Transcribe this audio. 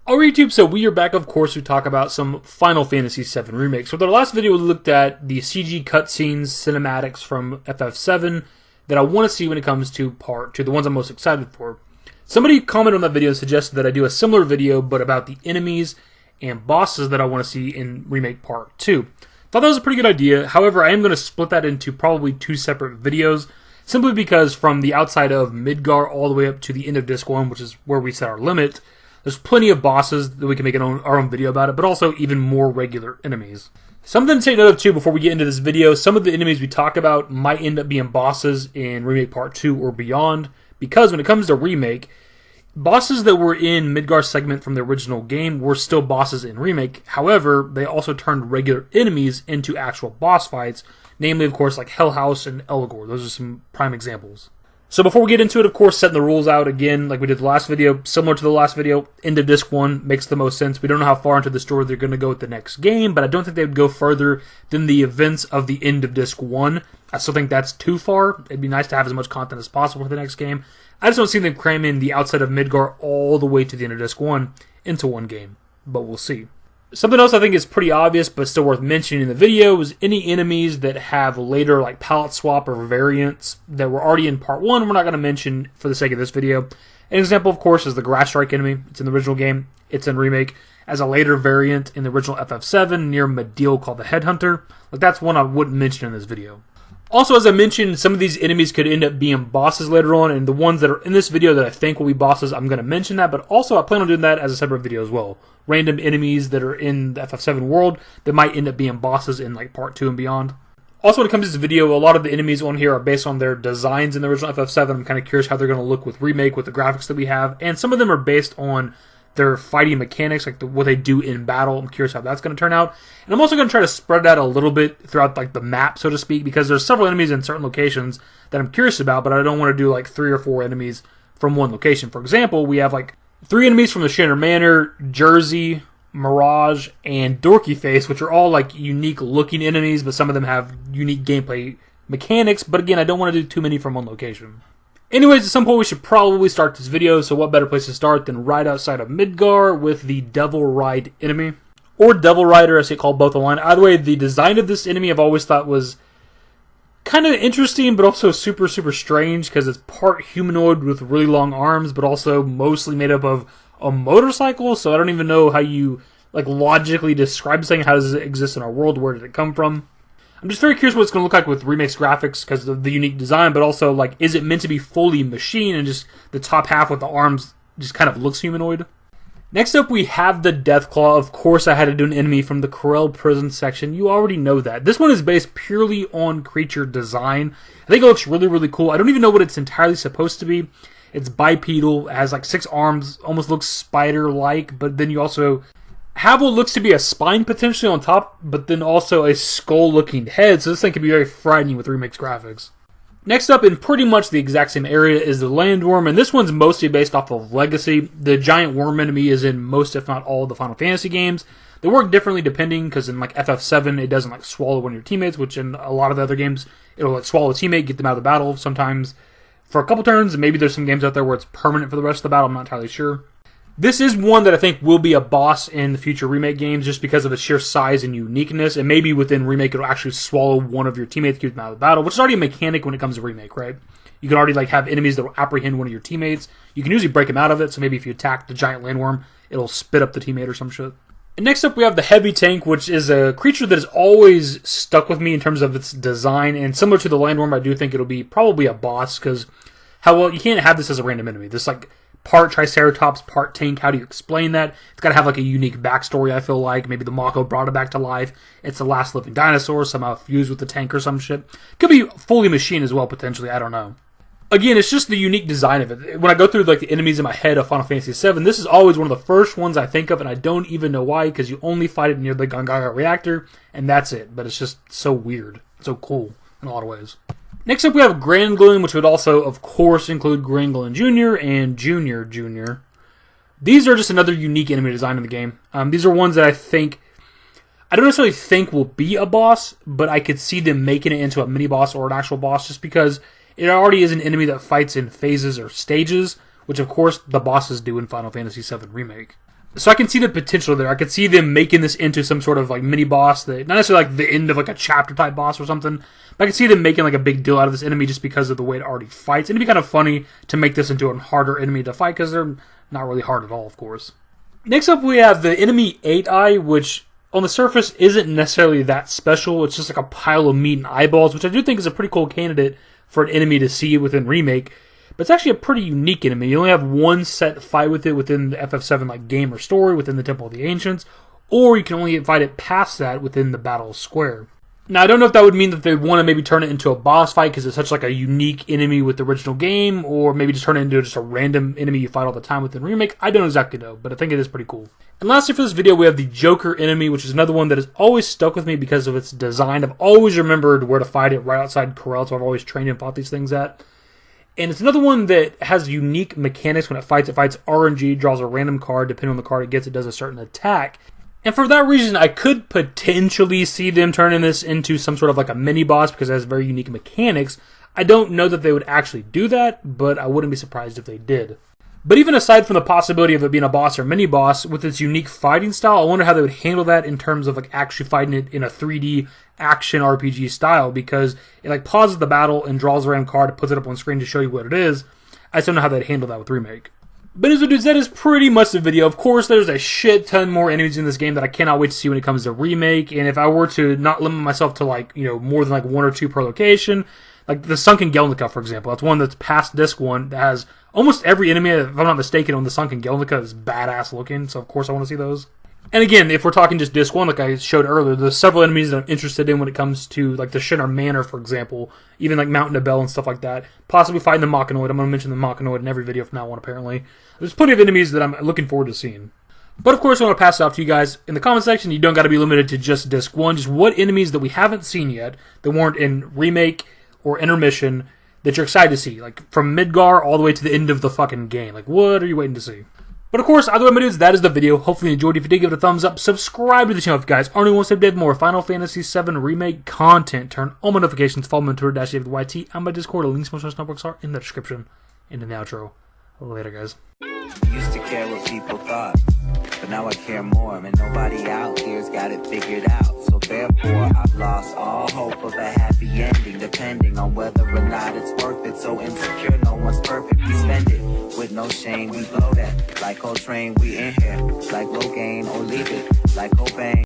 Alright YouTube, so we are back of course to talk about some Final Fantasy VII Remake. So with our last video we looked at the CG cutscenes, cinematics from FF7 that I want to see when it comes to Part 2, the ones I'm most excited for. Somebody commented on that video and suggested that I do a similar video but about the enemies and bosses that I want to see in Remake Part 2. Thought that was a pretty good idea, however I am going to split that into probably two separate videos, simply because from the outside of Midgar all the way up to the end of Disc 1, which is where we set our limit, there's plenty of bosses that we can make our own video about it, but also even more regular enemies. Something to take note of too before we get into this video, some of the enemies we talk about might end up being bosses in Remake Part 2 or beyond, because when it comes to Remake, bosses that were in Midgar's segment from the original game were still bosses in Remake. However, they also turned regular enemies into actual boss fights, namely of course like Hell House and Elgor. Those are some prime examples. So before we get into it, of course, setting the rules out again, like we did the last video, similar to the last video, end of Disc 1 makes the most sense. We don't know how far into the story they're going to go with the next game, but I don't think they would go further than the events of the end of Disc 1. I still think that's too far. It'd be nice to have as much content as possible for the next game. I just don't see them cramming the outside of Midgar all the way to the end of Disc 1 into one game, but we'll see. Something else I think is pretty obvious, but still worth mentioning in the video, is any enemies that have later like palette swap or variants that were already in Part 1, we're not going to mention for the sake of this video. An example, of course, is the Grass Strike enemy. It's in the original game. It's in Remake as a later variant in the original FF7 near Medeal called the Headhunter. Like that's one I wouldn't mention in this video. Also, as I mentioned, some of these enemies could end up being bosses later on, and the ones that are in this video that I think will be bosses, I'm going to mention that, but also I plan on doing that as a separate video as well. Random enemies that are in the FF7 world that might end up being bosses in like Part 2 and beyond. Also, when it comes to this video, a lot of the enemies on here are based on their designs in the original FF7. I'm kind of curious how they're going to look with Remake, with the graphics that we have, and some of them are based on their fighting mechanics, like what they do in battle. I'm curious how that's going to turn out. And I'm also going to try to spread that a little bit throughout like the map, so to speak, because there's several enemies in certain locations that I'm curious about, but I don't want to do like 3 or 4 enemies from one location. For example, we have like 3 enemies from the Shannon Manor, Jersey, Mirage, and Dorky Face, which are all like unique looking enemies, but some of them have unique gameplay mechanics. But again, I don't want to do too many from one location. Anyways, at some point we should probably start this video, so what better place to start than right outside of Midgar with the Devil Ride enemy. Or Devil Rider, as they call both online. Either way, the design of this enemy I've always thought was kind of interesting, but also super strange, because it's part humanoid with really long arms, but also mostly made up of a motorcycle, so I don't even know how you like logically describe something. How does it exist in our world? Where did it come from? I'm just very curious what it's going to look like with Remake's graphics because of the unique design, but also, like, is it meant to be fully machine and just the top half with the arms just kind of looks humanoid? Next up, we have the Deathclaw. Of course, I had to do an enemy from the Corel prison section. You already know that. This one is based purely on creature design. I think it looks really cool. I don't even know what it's entirely supposed to be. It's bipedal, it has like 6 arms, almost looks spider-like, but then you also have what looks to be a spine potentially on top, but then also a skull-looking head, so this thing can be very frightening with Remake's graphics. Next up, in pretty much the exact same area, is the Landworm, and this one's mostly based off of Legacy. The giant worm enemy is in most, if not all, of the Final Fantasy games. They work differently depending, because in like FF7, it doesn't like swallow one of your teammates, which in a lot of the other games, it'll like swallow a teammate, get them out of the battle sometimes for a couple turns, and maybe there's some games out there where it's permanent for the rest of the battle, I'm not entirely sure. This is one that I think will be a boss in the future Remake games just because of its sheer size and uniqueness, and maybe within Remake it'll actually swallow one of your teammates, keep them out of the battle, which is already a mechanic when it comes to Remake, right? You can already like have enemies that will apprehend one of your teammates. You can usually break them out of it, so maybe if you attack the giant landworm, it'll spit up the teammate or some shit. And next up we have the Heavy Tank, which is a creature that has always stuck with me in terms of its design, and similar to the landworm, I do think it'll be probably a boss, because you can't have this as a random enemy. This like part Triceratops, part tank. How do you explain that? It's got to have like a unique backstory, I feel like. Maybe the Mako brought it back to life. It's the last living dinosaur, somehow fused with the tank or some shit. Could be fully machine as well, potentially. I don't know. Again, it's just the unique design of it. When I go through like the enemies in my head of Final Fantasy VII, this is always one of the first ones I think of, and I don't even know why, because you only fight it near the Gongaga reactor, and that's it. But it's just so weird. So cool in a lot of ways. Next up, we have Grand Gloom, which would also, of course, include Grand Gloom Jr. and Junior Jr. These are just another unique enemy design in the game. These are ones that I don't necessarily think will be a boss, but I could see them making it into a mini-boss or an actual boss just because it already is an enemy that fights in phases or stages, which, of course, the bosses do in Final Fantasy VII Remake. So I can see the potential there. I could see them making this into some sort of like mini boss that, not necessarily like the end of like a chapter type boss or something, but I could see them making like a big deal out of this enemy just because of the way it already fights. And it'd be kind of funny to make this into a harder enemy to fight because they're not really hard at all, of course. Next up we have the enemy 8-Eye, which on the surface isn't necessarily that special. It's just like a pile of meat and eyeballs, which I do think is a pretty cool candidate for an enemy to see within Remake. But it's actually a pretty unique enemy. You only have one set fight with it within the FF7 like game or story within the Temple of the Ancients, or you can only fight it past that within the Battle Square. Now, I don't know if that would mean that they want to maybe turn it into a boss fight because it's such like a unique enemy with the original game, or maybe just turn it into just a random enemy you fight all the time within Remake. I don't exactly know, but I think it is pretty cool. And lastly for this video, we have the Joker enemy, which is another one that has always stuck with me because of its design. I've always remembered where to fight it right outside Corel, so I've always trained and fought these things at. And it's another one that has unique mechanics when it fights. It fights RNG, draws a random card. Depending on the card it gets, it does a certain attack. And for that reason, I could potentially see them turning this into some sort of like a mini-boss because it has very unique mechanics. I don't know that they would actually do that, but I wouldn't be surprised if they did. But even aside from the possibility of it being a boss or mini-boss, with its unique fighting style, I wonder how they would handle that in terms of like actually fighting it in a 3D action RPG style, because it like pauses the battle and draws a random card and puts it up on screen to show you what it is. I just don't know how they'd handle that with Remake. But as dudes, that is pretty much the video. Of course, there's a shit ton more enemies in this game that I cannot wait to see when it comes to Remake, and if I were to not limit myself to like, more than like 1 or 2 per location, like the Sunken Gelnica, for example, that's one that's past Disc 1 that has almost every enemy, if I'm not mistaken, on the Sunken Gelnica is badass looking, so of course I want to see those. And again, if we're talking just Disc 1, like I showed earlier, there's several enemies that I'm interested in when it comes to like the Shinra Manor, for example, even like Mountain of Bell and stuff like that. Possibly fighting the Machinoid. I'm going to mention the Machinoid in every video from now on, apparently. There's plenty of enemies that I'm looking forward to seeing. But of course, I want to pass it off to you guys in the comment section. You don't got to be limited to just Disc 1. Just what enemies that we haven't seen yet, that weren't in Remake or Intermission, that you're excited to see. Like from Midgar all the way to the end of the fucking game. Like what are you waiting to see? But of course, either way, my dudes, that is the video. Hopefully you enjoyed. If you did, give it a thumbs up. Subscribe to the channel if you guys aren't who wants to have more Final Fantasy VII Remake content. Turn on my notifications. Follow me on Twitter, #DaveYT. On my Discord. The links to my social networks are in the description and in the outro. Later, guys. Used to care what people thought, but now I care more, and nobody out here's got it figured out. So therefore, I've lost all hope of a happy ending, depending on whether or not it's worth it. So insecure, no one's perfect. We spend it with no shame. We blow that like Coltrane. We in here like Rogaine, or leave it like Cobain.